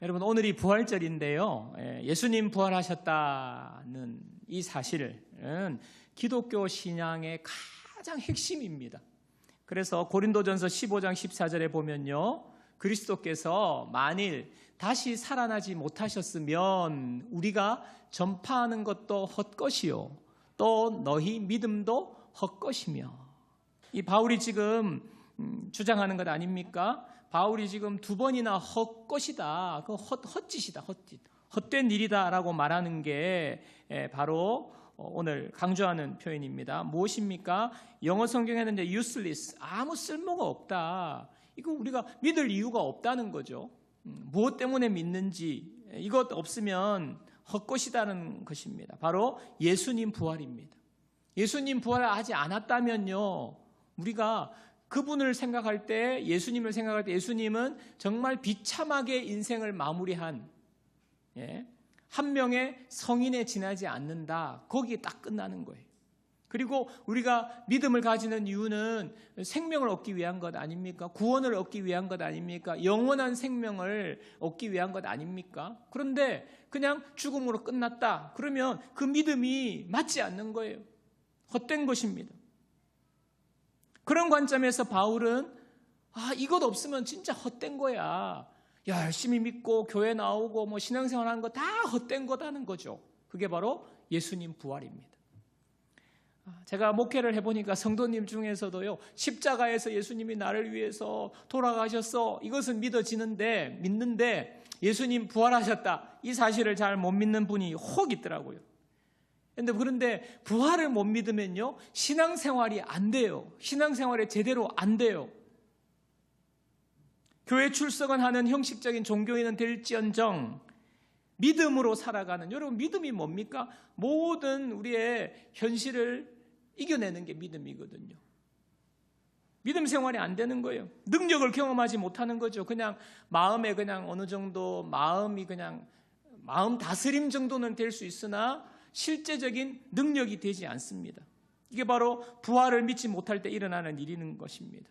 여러분, 오늘이 부활절인데요. 예수님 부활하셨다는 이 사실은 기독교 신앙의 가장 핵심입니다. 그래서 고린도전서 15장 14절에 보면요, 그리스도께서 만일 다시 살아나지 못하셨으면 우리가 전파하는 것도 헛것이요 또 너희 믿음도 헛것이며. 이 바울이 지금 주장하는 것 아닙니까? 바울이 지금 두 번이나 헛것이다, 그 헛짓이다, 헛짓, 헛된 일이다라고 말하는 게 바로 오늘 강조하는 표현입니다. 무엇입니까? 영어 성경에는 이제 useless, 아무 쓸모가 없다. 이거 우리가 믿을 이유가 없다는 거죠. 무엇 때문에 믿는지, 이것 없으면 헛것이다는 것입니다. 바로 예수님 부활입니다. 예수님 부활하지 않았다면요, 우리가 그분을 생각할 때, 예수님을 생각할 때, 예수님은 정말 비참하게 인생을 마무리한 한 명의 성인에 지나지 않는다. 거기에 딱 끝나는 거예요. 그리고 우리가 믿음을 가지는 이유는 생명을 얻기 위한 것 아닙니까? 구원을 얻기 위한 것 아닙니까? 영원한 생명을 얻기 위한 것 아닙니까? 그런데 그냥 죽음으로 끝났다. 그러면 그 믿음이 맞지 않는 거예요. 헛된 것입니다. 그런 관점에서 바울은 이것 없으면 진짜 헛된 거야. 열심히 믿고 교회 나오고 뭐 신앙생활 하는 거 다 헛된 거다는 거죠. 그게 바로 예수님 부활입니다. 제가 목회를 해보니까 성도님 중에서도요, 십자가에서 예수님이 나를 위해서 돌아가셨어, 이것은 믿는데 예수님 부활하셨다, 이 사실을 잘 못 믿는 분이 혹 있더라고요. 그런데 부활을 못 믿으면요, 신앙생활이 안 돼요. 신앙생활이 제대로 안 돼요. 교회 출석은 하는 형식적인 종교인은 될지언정 믿음으로 살아가는, 여러분, 믿음이 뭡니까? 모든 우리의 현실을 이겨내는 게 믿음이거든요. 믿음 생활이 안 되는 거예요. 능력을 경험하지 못하는 거죠. 그냥 마음에 그냥 어느 정도 마음 다스림 정도는 될 수 있으나 실제적인 능력이 되지 않습니다. 이게 바로 부활을 믿지 못할 때 일어나는 일인 것입니다.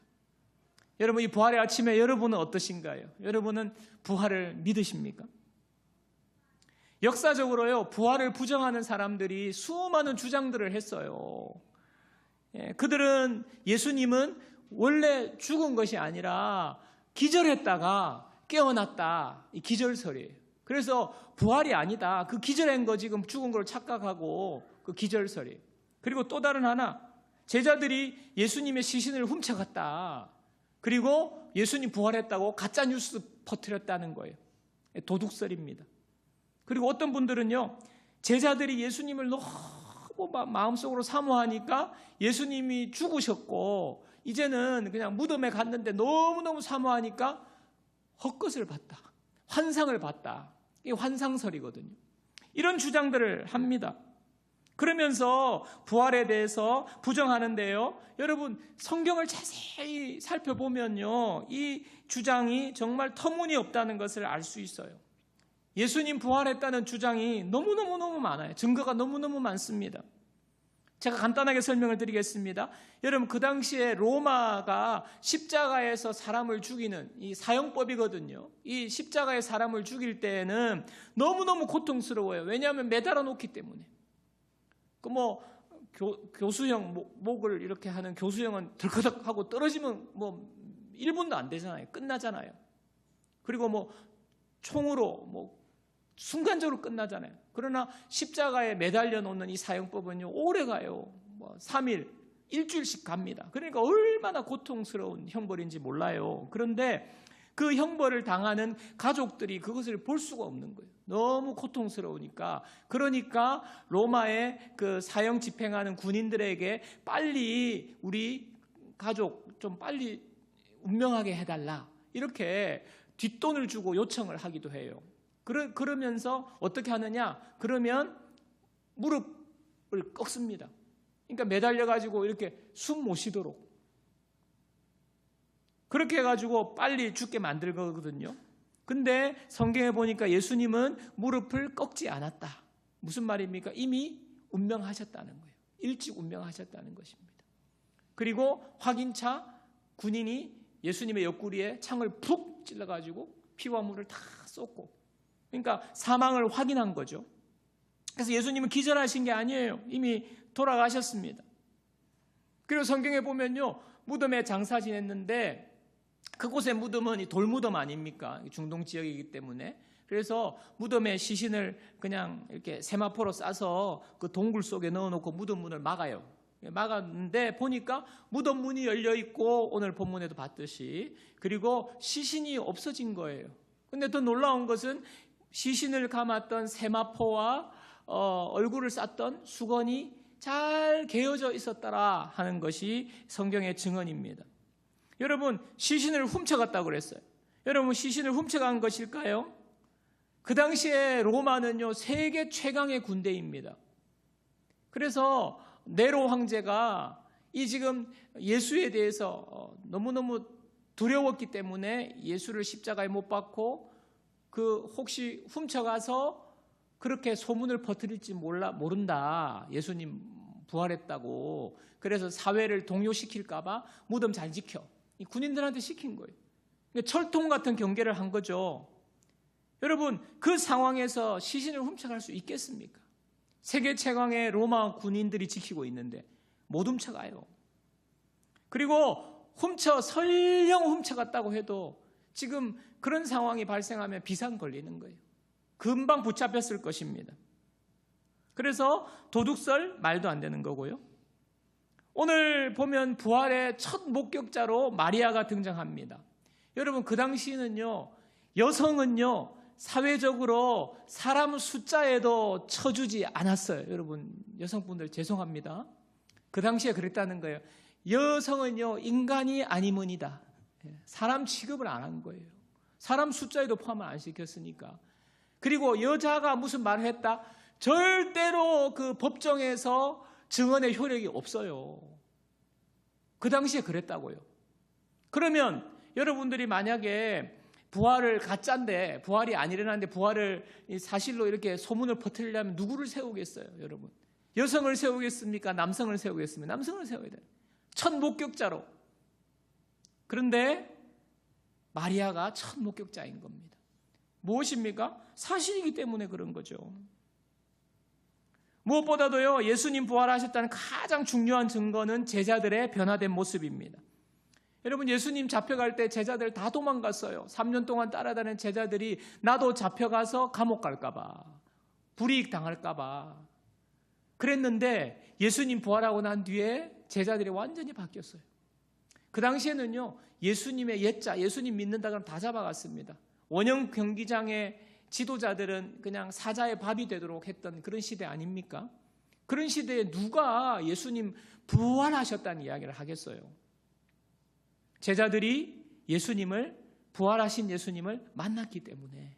여러분, 이 부활의 아침에 여러분은 어떠신가요? 여러분은 부활을 믿으십니까? 역사적으로요, 부활을 부정하는 사람들이 수많은 주장들을 했어요. 그들은 예수님은 원래 죽은 것이 아니라 기절했다가 깨어났다, 이 기절설이에요. 그래서 부활이 아니다, 그 기절한 거 지금 죽은 걸 착각하고 그 기절설이에요. 그리고 또 다른 하나, 제자들이 예수님의 시신을 훔쳐갔다, 그리고 예수님 부활했다고 가짜 뉴스 퍼뜨렸다는 거예요. 도둑설입니다. 그리고 어떤 분들은요, 제자들이 예수님을 너무 마음속으로 사모하니까 예수님이 죽으셨고 이제는 그냥 무덤에 갔는데 너무너무 사모하니까 헛것을 봤다, 환상을 봤다. 이게 환상설이거든요. 이런 주장들을 합니다. 그러면서 부활에 대해서 부정하는데요, 여러분, 성경을 자세히 살펴보면요, 이 주장이 정말 터무니없다는 것을 알 수 있어요. 예수님 부활했다는 주장이 너무너무 많아요. 증거가 너무너무 많습니다. 제가 간단하게 설명을 드리겠습니다. 여러분, 그 당시에 로마가 십자가에서 사람을 죽이는 이 사형법이거든요. 이 십자가에 사람을 죽일 때에는 너무너무 고통스러워요. 왜냐하면 매달아 놓기 때문에. 교수형, 목을 이렇게 하는 교수형은 덜커덕 하고 떨어지면 1분도 안 되잖아요. 끝나잖아요. 그리고 총으로 순간적으로 끝나잖아요. 그러나 십자가에 매달려 놓는 이 사형법은요, 오래 가요. 3일, 일주일씩 갑니다. 그러니까 얼마나 고통스러운 형벌인지 몰라요. 그런데 그 형벌을 당하는 가족들이 그것을 볼 수가 없는 거예요. 너무 고통스러우니까. 그러니까 로마의 그 사형 집행하는 군인들에게 빨리 우리 가족 좀 빨리 운명하게 해달라, 이렇게 뒷돈을 주고 요청을 하기도 해요. 그러면서 어떻게 하느냐? 그러면 무릎을 꺾습니다. 그러니까 매달려가지고 이렇게 숨 못 쉬도록. 그렇게 해가지고 빨리 죽게 만들 거거든요. 근데 성경에 보니까 예수님은 무릎을 꺾지 않았다. 무슨 말입니까? 이미 운명하셨다는 거예요. 일찍 운명하셨다는 것입니다. 그리고 확인차 군인이 예수님의 옆구리에 창을 푹 찔러가지고 피와 물을 다 쏟고 그러니까 사망을 확인한 거죠. 그래서 예수님은 기절하신 게 아니에요. 이미 돌아가셨습니다. 그리고 성경에 보면요, 무덤에 장사 지냈는데 그곳의 무덤은 이 돌무덤 아닙니까? 중동 지역이기 때문에. 그래서 무덤에 시신을 그냥 이렇게 세마포로 싸서 그 동굴 속에 넣어놓고 무덤 문을 막아요. 막았는데 보니까 무덤 문이 열려 있고, 오늘 본문에도 봤듯이, 그리고 시신이 없어진 거예요. 근데 더 놀라운 것은 시신을 감았던 세마포와 얼굴을 쌌던 수건이 잘 개어져 있었더라 하는 것이 성경의 증언입니다. 여러분, 시신을 훔쳐갔다고 그랬어요. 여러분, 시신을 훔쳐간 것일까요? 그 당시에 로마는요, 세계 최강의 군대입니다. 그래서 네로 황제가 이 지금 예수에 대해서 너무너무 두려웠기 때문에 예수를 십자가에 못 박고 그 혹시 훔쳐가서 그렇게 소문을 퍼뜨릴지 모른다. 예수님 부활했다고. 그래서 사회를 동요시킬까 봐 무덤 잘 지켜. 이 군인들한테 시킨 거예요. 철통 같은 경계를 한 거죠. 여러분, 그 상황에서 시신을 훔쳐갈 수 있겠습니까? 세계 최강의 로마 군인들이 지키고 있는데 못 훔쳐가요. 그리고 설령 훔쳐갔다고 해도 지금 그런 상황이 발생하면 비상 걸리는 거예요. 금방 붙잡혔을 것입니다. 그래서 도둑설 말도 안 되는 거고요. 오늘 보면 부활의 첫 목격자로 마리아가 등장합니다. 여러분, 그 당시는요, 여성은요, 사회적으로 사람 숫자에도 쳐주지 않았어요. 여러분, 여성분들 죄송합니다. 그 당시에 그랬다는 거예요. 여성은요, 인간이 아니면이다. 사람 취급을 안 한 거예요. 사람 숫자에도 포함을 안 시켰으니까. 그리고 여자가 무슨 말을 했다? 절대로 그 법정에서 증언의 효력이 없어요. 그 당시에 그랬다고요. 그러면 여러분들이 만약에 부활을 가짜인데, 부활이 안 일어났는데 부활을 사실로 이렇게 소문을 퍼뜨리려면 누구를 세우겠어요, 여러분? 여성을 세우겠습니까? 남성을 세우겠습니까? 남성을 세워야 돼요. 첫 목격자로. 그런데 마리아가 첫 목격자인 겁니다. 무엇입니까? 사실이기 때문에 그런 거죠. 무엇보다도요, 예수님 부활하셨다는 가장 중요한 증거는 제자들의 변화된 모습입니다. 여러분, 예수님 잡혀갈 때 제자들 다 도망갔어요. 3년 동안 따라다니는 제자들이 나도 잡혀가서 감옥 갈까봐, 불이익 당할까봐 그랬는데, 예수님 부활하고 난 뒤에 제자들이 완전히 바뀌었어요. 그 당시에는요, 예수님의 옛자, 예수님 믿는다 그러면 다 잡아갔습니다. 원형 경기장의 지도자들은 그냥 사자의 밥이 되도록 했던 그런 시대 아닙니까? 그런 시대에 누가 예수님 부활하셨다는 이야기를 하겠어요? 제자들이 부활하신 예수님을 만났기 때문에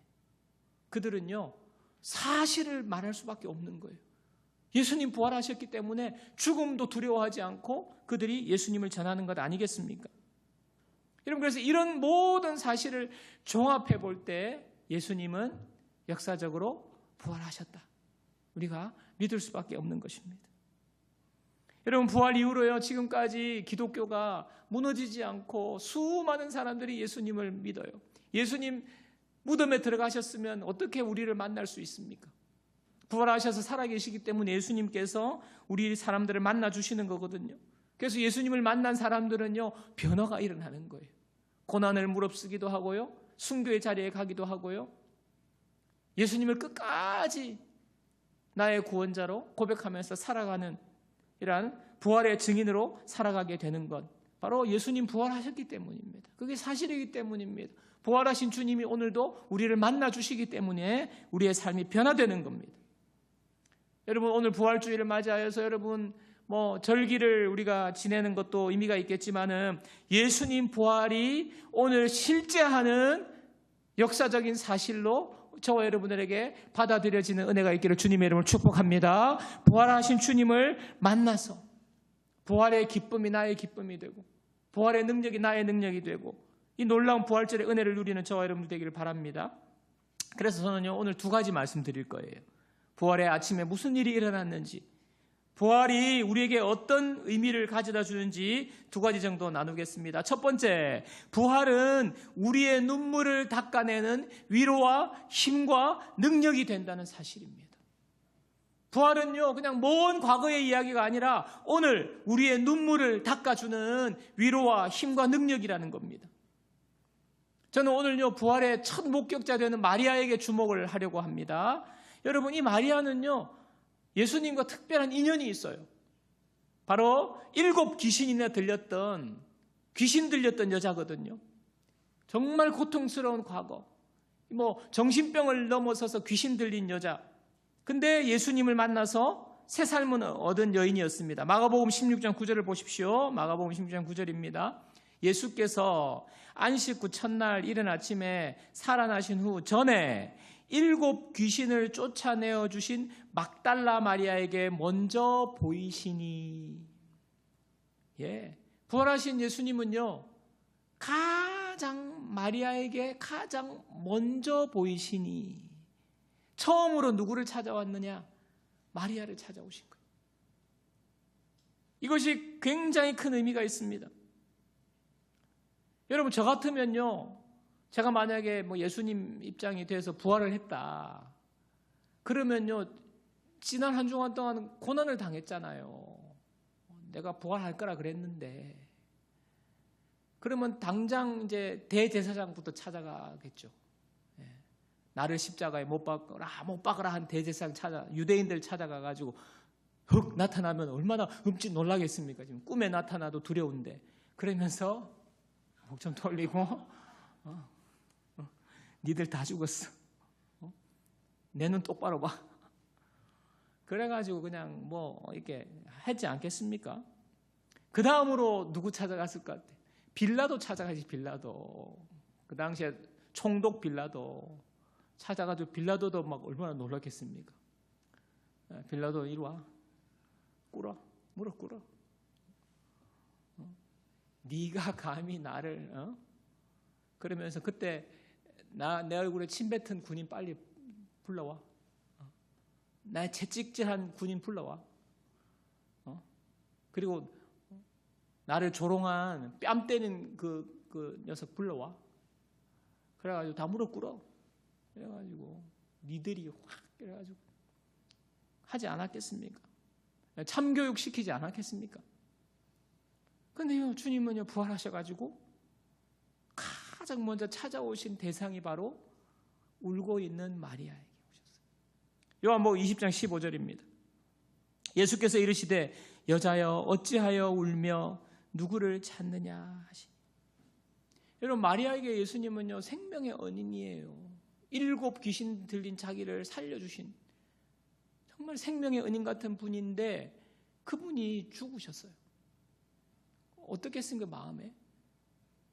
그들은요, 사실을 말할 수밖에 없는 거예요. 예수님 부활하셨기 때문에 죽음도 두려워하지 않고 그들이 예수님을 전하는 것 아니겠습니까? 여러분, 그래서 이런 모든 사실을 종합해 볼 때 예수님은 역사적으로 부활하셨다. 우리가 믿을 수밖에 없는 것입니다. 여러분, 부활 이후로요, 지금까지 기독교가 무너지지 않고 수많은 사람들이 예수님을 믿어요. 예수님 무덤에 들어가셨으면 어떻게 우리를 만날 수 있습니까? 부활하셔서 살아계시기 때문에 예수님께서 우리 사람들을 만나주시는 거거든요. 그래서 예수님을 만난 사람들은요, 변화가 일어나는 거예요. 고난을 무릅쓰기도 하고요, 순교의 자리에 가기도 하고요, 예수님을 끝까지 나의 구원자로 고백하면서 살아가는 이러한 부활의 증인으로 살아가게 되는 것, 바로 예수님 부활하셨기 때문입니다. 그게 사실이기 때문입니다. 부활하신 주님이 오늘도 우리를 만나주시기 때문에 우리의 삶이 변화되는 겁니다. 여러분, 오늘 부활주의를 맞이하여서 여러분 절기를 우리가 지내는 것도 의미가 있겠지만은 예수님 부활이 오늘 실제하는 역사적인 사실로 저와 여러분들에게 받아들여지는 은혜가 있기를 주님의 이름으로 축복합니다. 부활하신 주님을 만나서 부활의 기쁨이 나의 기쁨이 되고 부활의 능력이 나의 능력이 되고 이 놀라운 부활절의 은혜를 누리는 저와 여러분들 되기를 바랍니다. 그래서 저는요, 오늘 두 가지 말씀드릴 거예요. 부활의 아침에 무슨 일이 일어났는지, 부활이 우리에게 어떤 의미를 가져다 주는지 두 가지 정도 나누겠습니다. 첫 번째, 부활은 우리의 눈물을 닦아내는 위로와 힘과 능력이 된다는 사실입니다. 부활은요, 그냥 먼 과거의 이야기가 아니라 오늘 우리의 눈물을 닦아주는 위로와 힘과 능력이라는 겁니다. 저는 오늘요, 부활의 첫 목격자 되는 마리아에게 주목을 하려고 합니다. 여러분, 이 마리아는요, 예수님과 특별한 인연이 있어요. 바로 7 귀신이나 귀신 들렸던 여자거든요. 정말 고통스러운 과거, 정신병을 넘어서서 귀신 들린 여자. 근데 예수님을 만나서 새 삶을 얻은 여인이었습니다. 마가복음 16장 9절을 보십시오. 마가복음 16장 9절입니다. 예수께서 안식 후 첫날 이른 아침에 살아나신 후 전에 7 귀신을 쫓아내어 주신 막달라 마리아에게 먼저 보이시니. 부활하신 예수님은요, 마리아에게 가장 먼저 보이시니. 처음으로 누구를 찾아왔느냐? 마리아를 찾아오신 거예요. 이것이 굉장히 큰 의미가 있습니다. 여러분, 저 같으면요, 제가 만약에 예수님 입장이 돼서 부활을 했다. 그러면요, 지난 한 주간 동안 고난을 당했잖아요. 내가 부활할 거라 그랬는데. 그러면 당장 이제 대제사장부터 찾아가겠죠. 나를 십자가에 못 박으라 한 대제사장 유대인들 찾아가가지고 흑 나타나면 얼마나 흠칫 놀라겠습니까? 지금 꿈에 나타나도 두려운데. 그러면서 목 좀 돌리고, 니들 다 죽었어. 내 눈 똑바로 봐. 그래가지고 그냥 이렇게 하지 않겠습니까? 그 다음으로 누구 찾아갔을 것 같아? 빌라도 찾아가지, 빌라도. 그 당시에 총독 빌라도 찾아가지고, 빌라도도 얼마나 놀랐겠습니까? 빌라도 이리 와. 무릎 꿇어. 네가 감히 나를, 그러면서 그때 내 얼굴에 침 뱉은 군인 빨리 불러와. 나의 채찍질한 군인 불러와. 그리고 나를 조롱한 뺨 때는 그 녀석 불러와. 그래가지고 다 무릎 꿇어. 그래가지고 니들이 확 그래가지고 하지 않았겠습니까? 참교육 시키지 않았겠습니까? 근데요, 주님은요, 부활하셔가지고 가장 먼저 찾아오신 대상이 바로 울고 있는 마리아에게 오셨어요. 요한복음 20장 15절입니다. 예수께서 이르시되 여자여 어찌하여 울며 누구를 찾느냐 하시니. 여러분, 마리아에게 예수님은요, 생명의 은인이에요. 7 귀신 들린 자기를 살려주신 정말 생명의 은인 같은 분인데 그분이 죽으셨어요. 어떻겠습니까? 마음에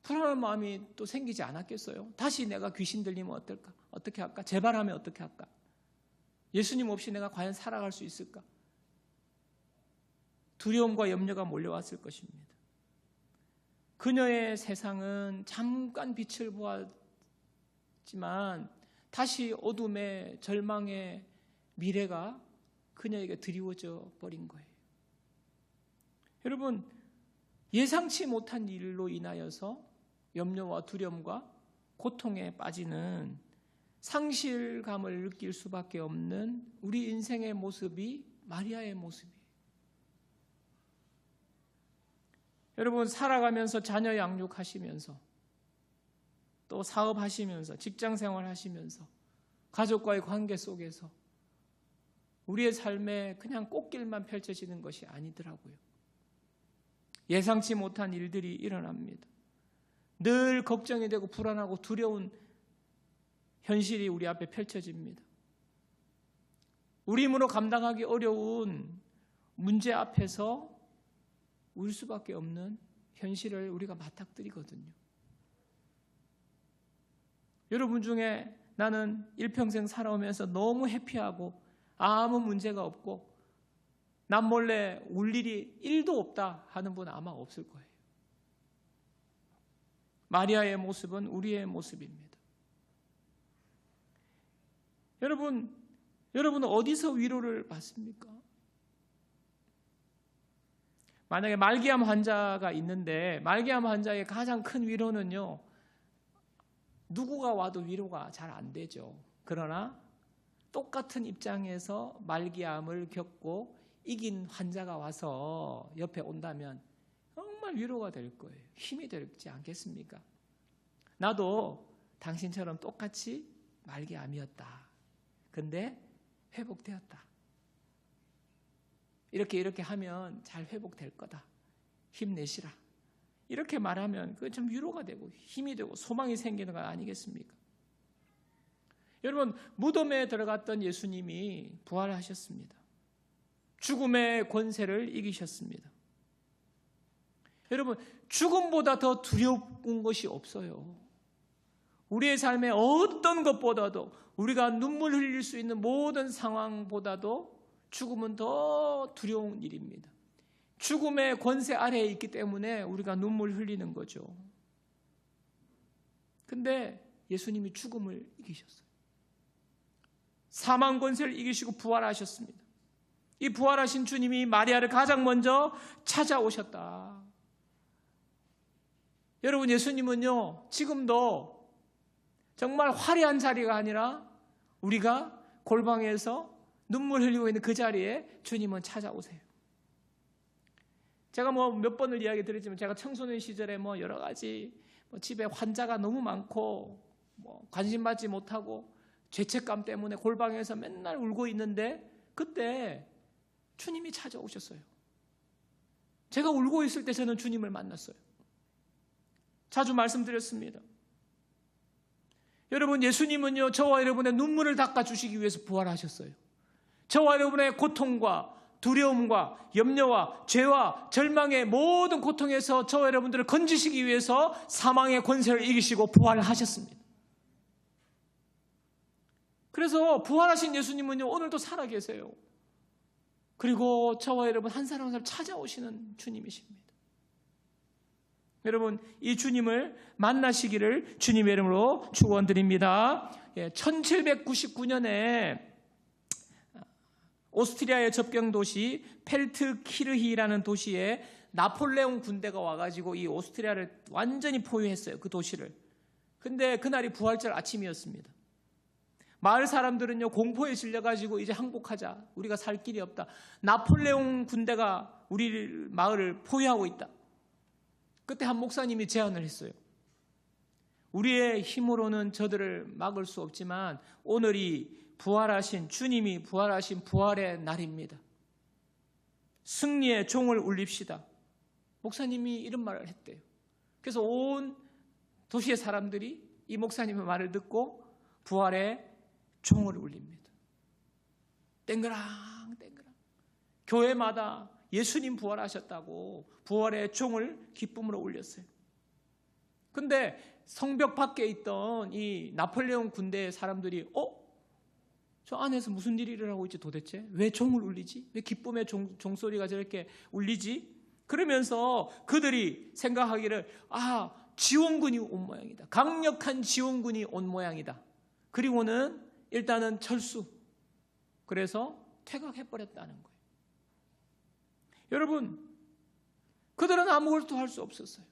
불안한 마음이 또 생기지 않았겠어요? 다시 내가 귀신 들리면 어떨까? 어떻게 할까? 재발하면 어떻게 할까? 예수님 없이 내가 과연 살아갈 수 있을까? 두려움과 염려가 몰려왔을 것입니다. 그녀의 세상은 잠깐 빛을 보았지만 다시 어둠의 절망의 미래가 그녀에게 드리워져 버린 거예요. 여러분, 예상치 못한 일로 인하여서 염려와 두려움과 고통에 빠지는 상실감을 느낄 수밖에 없는 우리 인생의 모습이 마리아의 모습이에요. 여러분, 살아가면서 자녀 양육하시면서 또 사업하시면서 직장생활 하시면서 가족과의 관계 속에서 우리의 삶에 그냥 꽃길만 펼쳐지는 것이 아니더라고요. 예상치 못한 일들이 일어납니다. 늘 걱정이 되고 불안하고 두려운 현실이 우리 앞에 펼쳐집니다. 우리 힘으로 감당하기 어려운 문제 앞에서 울 수밖에 없는 현실을 우리가 맞닥뜨리거든요. 여러분 중에 나는 일평생 살아오면서 너무 해피하고 아무 문제가 없고 남몰래 울 일이 1도 없다 하는 분은 아마 없을 거예요. 마리아의 모습은 우리의 모습입니다. 여러분은 어디서 위로를 받습니까? 만약에 말기암 환자가 있는데 말기암 환자의 가장 큰 위로는요, 누구가 와도 위로가 잘 안 되죠. 그러나 똑같은 입장에서 말기암을 겪고 이긴 환자가 와서 옆에 온다면 정말 위로가 될 거예요. 힘이 되지 않겠습니까? 나도 당신처럼 똑같이 말기암이었다. 근데 회복되었다. 이렇게 하면 잘 회복될 거다. 힘내시라. 이렇게 말하면 그게 좀 위로가 되고 힘이 되고 소망이 생기는 거 아니겠습니까? 여러분, 무덤에 들어갔던 예수님이 부활하셨습니다. 죽음의 권세를 이기셨습니다. 여러분, 죽음보다 더 두려운 것이 없어요. 우리의 삶의 어떤 것보다도, 우리가 눈물 흘릴 수 있는 모든 상황보다도 죽음은 더 두려운 일입니다. 죽음의 권세 아래에 있기 때문에 우리가 눈물 흘리는 거죠. 근데 예수님이 죽음을 이기셨어요. 사망 권세를 이기시고 부활하셨습니다. 이 부활하신 주님이 마리아를 가장 먼저 찾아오셨다. 여러분, 예수님은요, 지금도 정말 화려한 자리가 아니라 우리가 골방에서 눈물 흘리고 있는 그 자리에 주님은 찾아오세요. 제가 몇 번을 이야기 드렸지만, 제가 청소년 시절에 여러 가지 집에 환자가 너무 많고 관심 받지 못하고 죄책감 때문에 골방에서 맨날 울고 있는데, 그때 주님이 찾아오셨어요. 제가 울고 있을 때 저는 주님을 만났어요. 자주 말씀드렸습니다. 여러분, 예수님은요, 저와 여러분의 눈물을 닦아주시기 위해서 부활하셨어요. 저와 여러분의 고통과 두려움과 염려와 죄와 절망의 모든 고통에서 저와 여러분들을 건지시기 위해서 사망의 권세를 이기시고 부활하셨습니다. 그래서 부활하신 예수님은요, 오늘도 살아계세요. 그리고 저와 여러분 한 사람 한 사람 찾아오시는 주님이십니다. 여러분, 이 주님을 만나시기를 주님의 이름으로 축원드립니다. 1799년에 오스트리아의 접경 도시 펠트키르히라는 도시에 나폴레옹 군대가 와가지고 이 오스트리아를 완전히 포위했어요. 그 도시를. 근데 그날이 부활절 아침이었습니다. 마을 사람들은요, 공포에 질려가지고 이제 항복하자. 우리가 살 길이 없다. 나폴레옹 군대가 우리 마을을 포위하고 있다. 그때 한 목사님이 제안을 했어요. 우리의 힘으로는 저들을 막을 수 없지만 오늘이 부활하신 주님이 부활하신 부활의 날입니다. 승리의 종을 울립시다. 목사님이 이런 말을 했대요. 그래서 온 도시의 사람들이 이 목사님의 말을 듣고 부활의 종을 울립니다. 땡그랑 땡그랑. 교회마다 예수님 부활하셨다고 부활의 종을 기쁨으로 울렸어요. 근데 성벽 밖에 있던 이 나폴레옹 군대의 사람들이 저 안에서 무슨 일이 일어나고 있지 도대체? 왜 종을 울리지? 왜 기쁨의 종소리가 저렇게 울리지? 그러면서 그들이 생각하기를 지원군이 온 모양이다. 강력한 지원군이 온 모양이다. 그리고는 일단은 철수. 그래서 퇴각해버렸다는 거예요. 여러분, 그들은 아무것도 할 수 없었어요.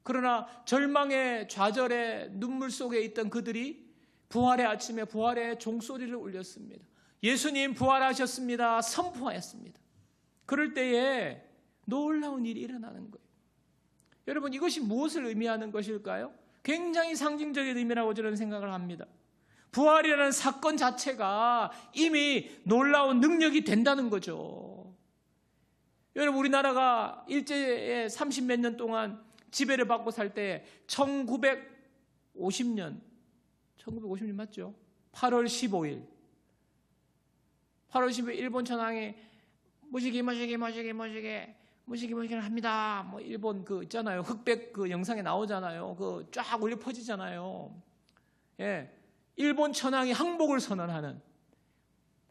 그러나 절망의 좌절의 눈물 속에 있던 그들이 부활의 아침에 부활의 종소리를 울렸습니다. 예수님 부활하셨습니다. 선포하였습니다. 그럴 때에 놀라운 일이 일어나는 거예요. 여러분, 이것이 무엇을 의미하는 것일까요? 굉장히 상징적인 의미라고 저는 생각을 합니다. 부활이라는 사건 자체가 이미 놀라운 능력이 된다는 거죠. 여러분, 우리나라가 일제에 30몇 년 동안 지배를 받고 살 때 1950년 맞죠? 8월 15일 일본 천황이 무시기 합니다. 일본 그 있잖아요. 흑백 그 영상에 나오잖아요. 그 쫙 울려 퍼지잖아요. 예. 일본 천황이 항복을 선언하는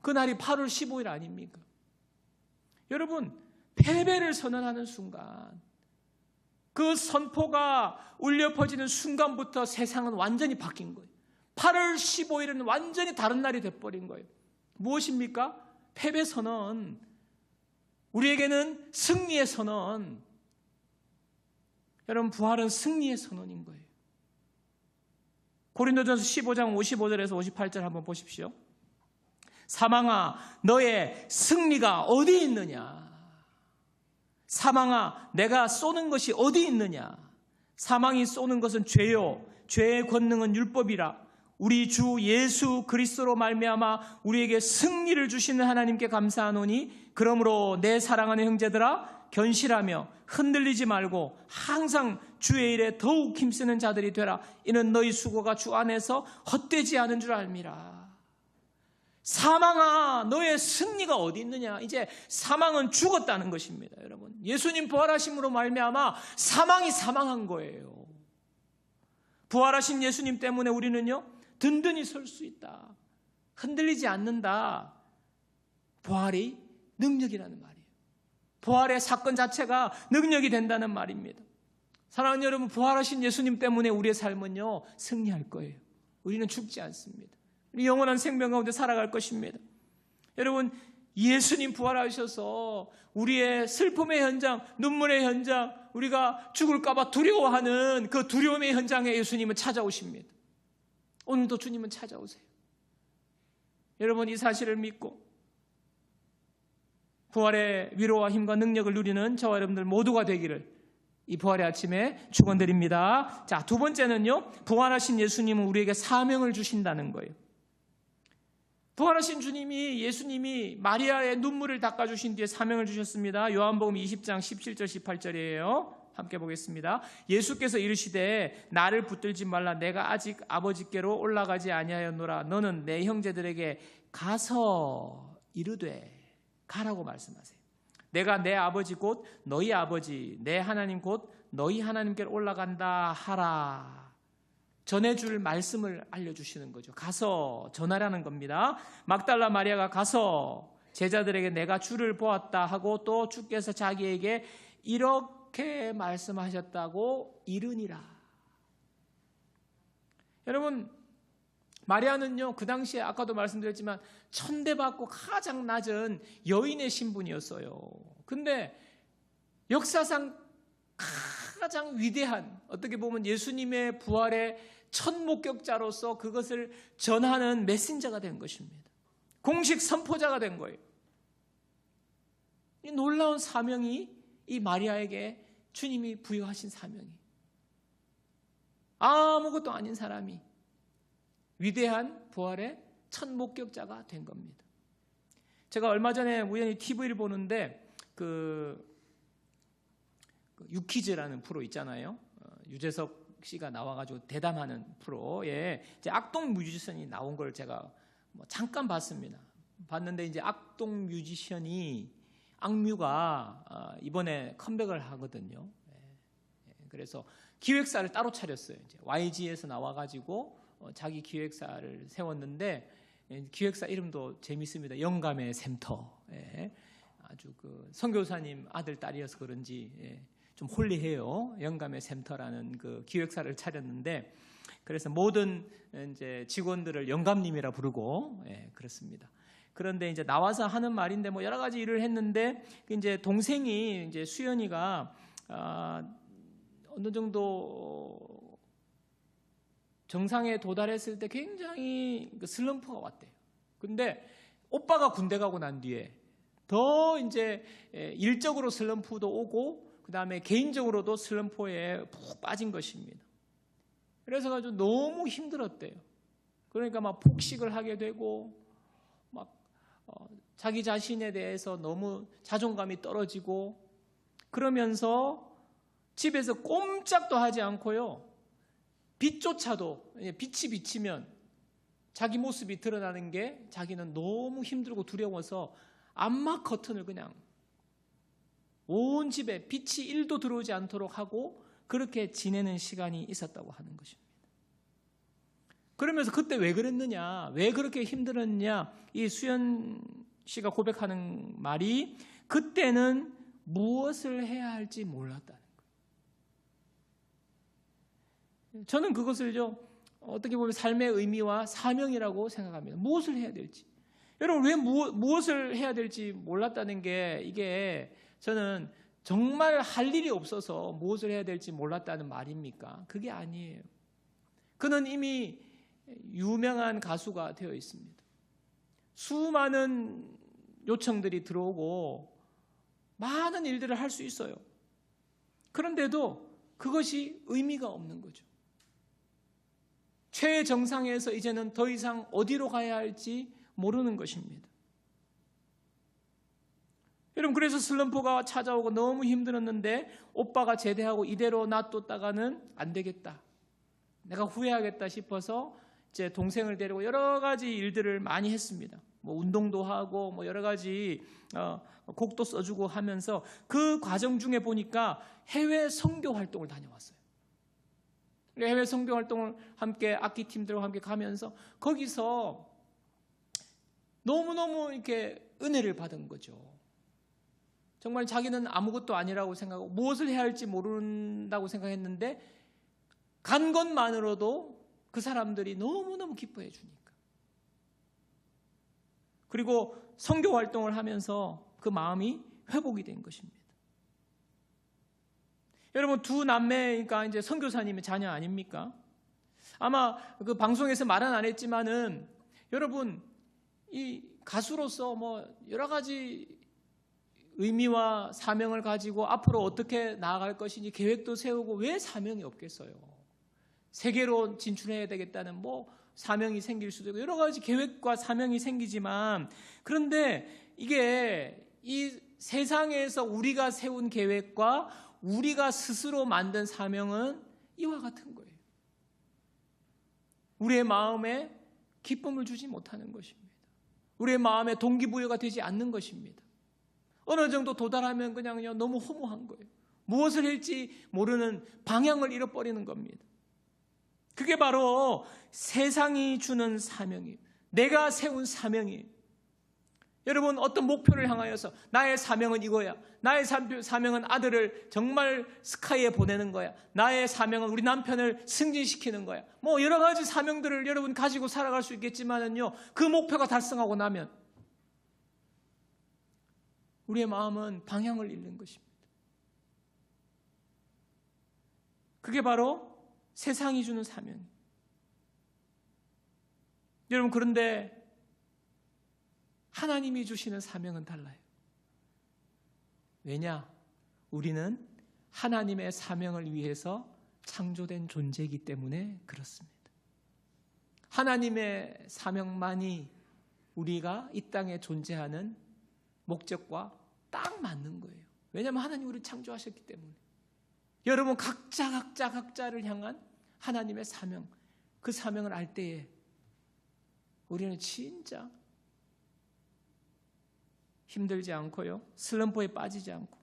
그날이 8월 15일 아닙니까? 여러분, 패배를 선언하는 순간, 그 선포가 울려 퍼지는 순간부터 세상은 완전히 바뀐 거예요. 8월 15일은 완전히 다른 날이 돼버린 거예요. 무엇입니까? 패배 선언. 우리에게는 승리의 선언, 여러분 부활은 승리의 선언인 거예요. 고린도전서 15장 55절에서 58절 한번 보십시오. 사망아 너의 승리가 어디 있느냐? 사망아 내가 쏘는 것이 어디 있느냐? 사망이 쏘는 것은 죄요 죄의 권능은 율법이라. 우리 주 예수 그리스도로 말미암아 우리에게 승리를 주시는 하나님께 감사하노니 그러므로 내 사랑하는 형제들아 견실하며 흔들리지 말고 항상 주의 일에 더욱 힘쓰는 자들이 되라. 이는 너희 수고가 주 안에서 헛되지 않은 줄 알미라. 사망아 너의 승리가 어디 있느냐? 이제 사망은 죽었다는 것입니다. 여러분 예수님 부활하심으로 말미암아 사망이 사망한 거예요. 부활하신 예수님 때문에 우리는요 든든히 설 수 있다. 흔들리지 않는다. 부활이 능력이라는 말이에요. 부활의 사건 자체가 능력이 된다는 말입니다. 사랑하는 여러분, 부활하신 예수님 때문에 우리의 삶은요 승리할 거예요. 우리는 죽지 않습니다. 우리 영원한 생명 가운데 살아갈 것입니다. 여러분 예수님 부활하셔서 우리의 슬픔의 현장, 눈물의 현장, 우리가 죽을까 봐 두려워하는 그 두려움의 현장에 예수님은 찾아오십니다. 오늘도 주님은 찾아오세요. 여러분 이 사실을 믿고 부활의 위로와 힘과 능력을 누리는 저와 여러분들 모두가 되기를 이 부활의 아침에 축원드립니다. 자, 두 번째는요, 부활하신 예수님은 우리에게 사명을 주신다는 거예요. 부활하신 주님이, 예수님이 마리아의 눈물을 닦아주신 뒤에 사명을 주셨습니다. 요한복음 20장 17절 18절이에요. 함께 보겠습니다. 예수께서 이르시되 나를 붙들지 말라. 내가 아직 아버지께로 올라가지 아니하였노라. 너는 내 형제들에게 가서 이르되, 가라고 말씀하세요. 내가 내 아버지 곧 너희 아버지, 내 하나님 곧 너희 하나님께로 올라간다 하라. 전해줄 말씀을 알려주시는 거죠. 가서 전하라는 겁니다. 막달라 마리아가 가서 제자들에게 내가 주를 보았다 하고 또 주께서 자기에게 이렇게 말씀하셨다고 이르니라. 여러분 마리아는요 그 당시에 아까도 말씀드렸지만 천대받고 가장 낮은 여인의 신분이었어요. 근데 역사상 가장 위대한, 어떻게 보면 예수님의 부활의 첫 목격자로서 그것을 전하는 메신저가 된 것입니다. 공식 선포자가 된 거예요. 이 놀라운 사명이 이 마리아에게 주님이 부여하신 사명이, 아무것도 아닌 사람이 위대한 부활의 첫 목격자가 된 겁니다. 제가 얼마 전에 우연히 TV를 보는데 그 유퀴즈라는 프로 있잖아요. 유재석 씨가 나와가지고 대담하는 프로에 이제 악동 뮤지션이 나온 걸 제가 잠깐 봤습니다. 봤는데 이제 악동 뮤지션이 악뮤가 이번에 컴백을 하거든요. 그래서 기획사를 따로 차렸어요. 이제 YG에서 나와가지고 자기 기획사를 세웠는데 기획사 이름도 재밌습니다. 영감의 샘터. 아주 그 선교사님 아들 딸이어서 그런지 좀 홀리해요. 영감의 샘터라는 그 기획사를 차렸는데 그래서 모든 이제 직원들을 영감님이라 부르고 그렇습니다. 그런데 이제 나와서 하는 말인데 뭐 여러 가지 일을 했는데 이제 동생이 이제 수연이가 어느 정도 정상에 도달했을 때 굉장히 슬럼프가 왔대요. 근데 오빠가 군대 가고 난 뒤에 더 이제 일적으로 슬럼프도 오고 그 다음에 개인적으로도 슬럼프에 푹 빠진 것입니다. 그래서 가지고 너무 힘들었대요. 그러니까 막 폭식을 하게 되고 막 자기 자신에 대해서 너무 자존감이 떨어지고 그러면서 집에서 꼼짝도 하지 않고요. 빛조차도 빛이 비치면 자기 모습이 드러나는 게 자기는 너무 힘들고 두려워서 암막 커튼을 그냥 온 집에 빛이 1도 들어오지 않도록 하고 그렇게 지내는 시간이 있었다고 하는 것입니다. 그러면서 그때 왜 그랬느냐, 왜 그렇게 힘들었냐, 이 수연 씨가 고백하는 말이 그때는 무엇을 해야 할지 몰랐다는 거예요. 저는 그것을요 어떻게 보면 삶의 의미와 사명이라고 생각합니다. 무엇을 해야 될지. 여러분, 왜 무엇을 해야 될지 몰랐다는 게, 이게 저는 정말 할 일이 없어서 무엇을 해야 될지 몰랐다는 말입니까? 그게 아니에요. 그는 이미 유명한 가수가 되어 있습니다. 수많은 요청들이 들어오고 많은 일들을 할 수 있어요. 그런데도 그것이 의미가 없는 거죠. 최정상에서 이제는 더 이상 어디로 가야 할지 모르는 것입니다. 여러분, 그래서 슬럼프가 찾아오고 너무 힘들었는데 오빠가 제대하고 이대로 놔뒀다가는 안 되겠다, 내가 후회하겠다 싶어서 이제 동생을 데리고 여러 가지 일들을 많이 했습니다. 뭐 운동도 하고 뭐 여러 가지 곡도 써주고 하면서 그 과정 중에 보니까 해외 선교 활동을 다녀왔어요. 해외 선교 활동을 함께 악기팀들과 함께 가면서 거기서 너무너무 이렇게 은혜를 받은 거죠. 정말 자기는 아무것도 아니라고 생각하고 무엇을 해야 할지 모른다고 생각했는데 간 것만으로도 그 사람들이 너무너무 기뻐해 주니까. 그리고 선교 활동을 하면서 그 마음이 회복이 된 것입니다. 여러분, 두 남매니까 이제 선교사님의 자녀 아닙니까? 아마 그 방송에서 말은 안 했지만은 여러분, 이 가수로서 뭐 여러 가지 의미와 사명을 가지고 앞으로 어떻게 나아갈 것인지 계획도 세우고 왜 사명이 없겠어요? 세계로 진출해야 되겠다는 뭐 사명이 생길 수도 있고 여러 가지 계획과 사명이 생기지만, 그런데 이게 이 세상에서 우리가 세운 계획과 우리가 스스로 만든 사명은 이와 같은 거예요. 우리의 마음에 기쁨을 주지 못하는 것입니다. 우리의 마음에 동기부여가 되지 않는 것입니다. 어느 정도 도달하면 그냥 너무 허무한 거예요. 무엇을 할지 모르는 방향을 잃어버리는 겁니다. 그게 바로 세상이 주는 사명이에요. 내가 세운 사명이에요. 여러분, 어떤 목표를 향하여서 나의 사명은 이거야, 나의 사명은 아들을 정말 스카이에 보내는 거야, 나의 사명은 우리 남편을 승진시키는 거야, 뭐 여러 가지 사명들을 여러분 가지고 살아갈 수 있겠지만은요, 그 목표가 달성하고 나면 우리의 마음은 방향을 잃는 것입니다. 그게 바로 세상이 주는 사명이에요. 여러분, 그런데 하나님이 주시는 사명은 달라요. 왜냐? 우리는 하나님의 사명을 위해서 창조된 존재이기 때문에 그렇습니다. 하나님의 사명만이 우리가 이 땅에 존재하는 목적과 딱 맞는 거예요. 왜냐하면 하나님이 우리를 창조하셨기 때문에. 여러분, 각자를 향한 하나님의 사명, 그 사명을 알 때에 우리는 진짜 힘들지 않고요, 슬럼프에 빠지지 않고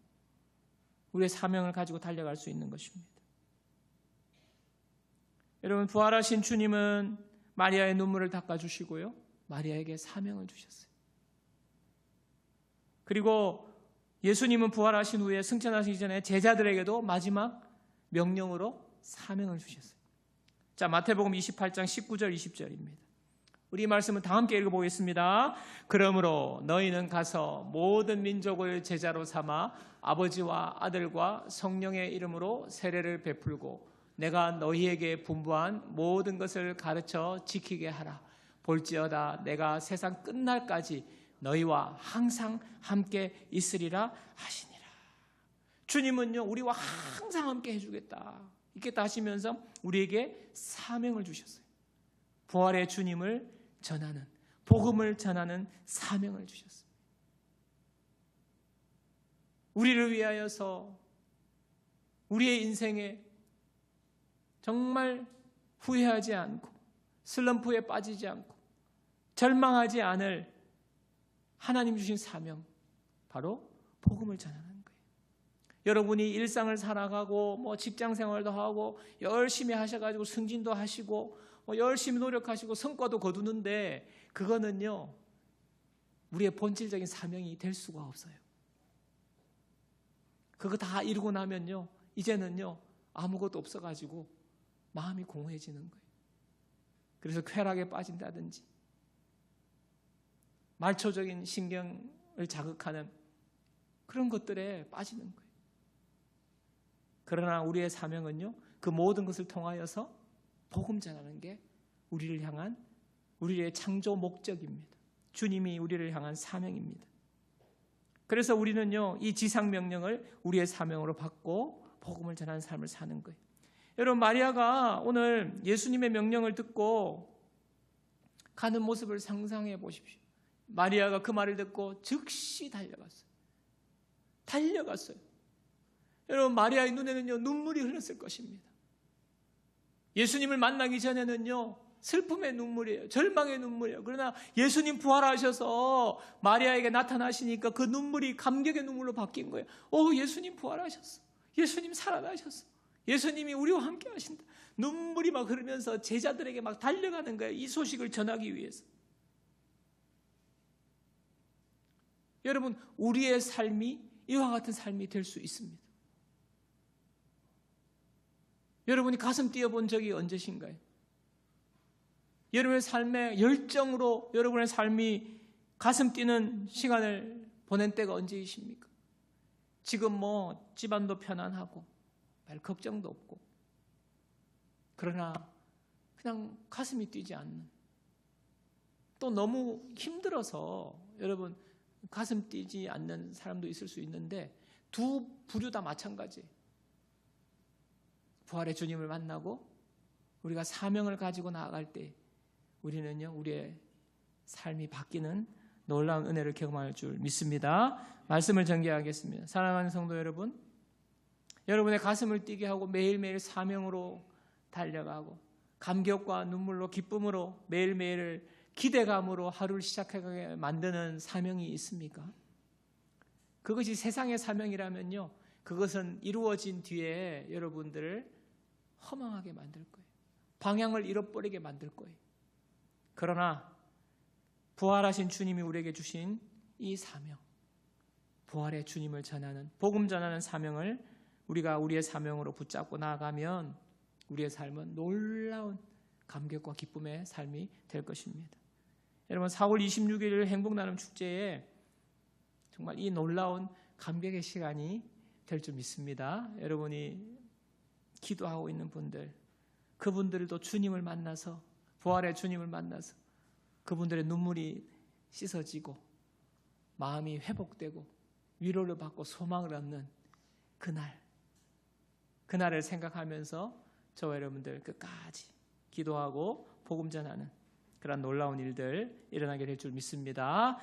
우리의 사명을 가지고 달려갈 수 있는 것입니다. 여러분, 부활하신 주님은 마리아의 눈물을 닦아주시고요, 마리아에게 사명을 주셨어요. 그리고 예수님은 부활하신 후에 승천하시기 전에 제자들에게도 마지막 명령으로 사명을 주셨어요. 자, 마태복음 28장 19절 20절입니다. 우리 말씀은 다 함께 읽어보겠습니다. 그러므로 너희는 가서 모든 민족을 제자로 삼아 아버지와 아들과 성령의 이름으로 세례를 베풀고 내가 너희에게 분부한 모든 것을 가르쳐 지키게 하라. 볼지어다 내가 세상 끝날까지 너희와 항상 함께 있으리라 하시니라. 주님은요, 우리와 항상 함께 해주겠다, 있겠다 하시면서 우리에게 사명을 주셨어요. 부활의 주님을 전하는, 복음을 전하는 사명을 주셨습니다. 우리를 위하여서 우리의 인생에 정말 후회하지 않고 슬럼프에 빠지지 않고 절망하지 않을 하나님 주신 사명, 바로 복음을 전하는 거예요. 여러분이 일상을 살아가고 뭐 직장 생활도 하고 열심히 하셔가지고 승진도 하시고 뭐 열심히 노력하시고 성과도 거두는데 그거는요, 우리의 본질적인 사명이 될 수가 없어요. 그거 다 이루고 나면요, 이제는요 아무것도 없어가지고 마음이 공허해지는 거예요. 그래서 쾌락에 빠진다든지 말초적인 신경을 자극하는 그런 것들에 빠지는 거예요. 그러나 우리의 사명은요, 그 모든 것을 통하여서 복음 전하는 게 우리를 향한 우리의 창조 목적입니다. 주님이 우리를 향한 사명입니다. 그래서 우리는요, 이 지상 명령을 우리의 사명으로 받고 복음을 전하는 삶을 사는 거예요. 여러분, 마리아가 오늘 예수님의 명령을 듣고 가는 모습을 상상해 보십시오. 마리아가 그 말을 듣고 즉시 달려갔어요. 여러분, 마리아의 눈에는요, 눈물이 흘렀을 것입니다. 예수님을 만나기 전에는요, 슬픔의 눈물이에요. 절망의 눈물이에요. 그러나 예수님 부활하셔서 마리아에게 나타나시니까 그 눈물이 감격의 눈물로 바뀐 거예요. 예수님 부활하셨어. 예수님 살아나셨어. 예수님이 우리와 함께 하신다. 눈물이 막 흐르면서 제자들에게 막 달려가는 거예요. 이 소식을 전하기 위해서. 여러분, 우리의 삶이 이와 같은 삶이 될 수 있습니다. 여러분이 가슴 뛰어본 적이 언제신가요? 여러분의 삶의 열정으로 여러분의 삶이 가슴 뛰는 시간을 보낸 때가 언제이십니까? 지금 집안도 편안하고 별 걱정도 없고, 그러나 그냥 가슴이 뛰지 않는, 또 너무 힘들어서 여러분 가슴 뛰지 않는 사람도 있을 수 있는데, 두 부류 다 마찬가지예요. 부활의 주님을 만나고 우리가 사명을 가지고 나아갈 때 우리는요, 우리의 삶이 바뀌는 놀라운 은혜를 경험할 줄 믿습니다. 말씀을 전개하겠습니다. 사랑하는 성도 여러분, 여러분의 가슴을 뛰게 하고 매일매일 사명으로 달려가고 감격과 눈물로 기쁨으로 매일매일을 기대감으로 하루를 시작하게 만드는 사명이 있습니까? 그것이 세상의 사명이라면요, 그것은 이루어진 뒤에 여러분들을 허망하게 만들 거예요. 방향을 잃어버리게 만들 거예요. 그러나 부활하신 주님이 우리에게 주신 이 사명, 부활의 주님을 전하는, 복음 전하는 사명을 우리가 우리의 사명으로 붙잡고 나아가면 우리의 삶은 놀라운 감격과 기쁨의 삶이 될 것입니다. 여러분, 4월 26일 행복나눔 축제에 정말 이 놀라운 감격의 시간이 될 줄 믿습니다. 여러분이 기도하고 있는 분들, 그분들도 주님을 만나서, 부활의 주님을 만나서 그분들의 눈물이 씻어지고 마음이 회복되고 위로를 받고 소망을 얻는 그날을 생각하면서 저와 여러분들 끝까지 기도하고 복음 전하는 그런 놀라운 일들 일어나게 될 줄 믿습니다.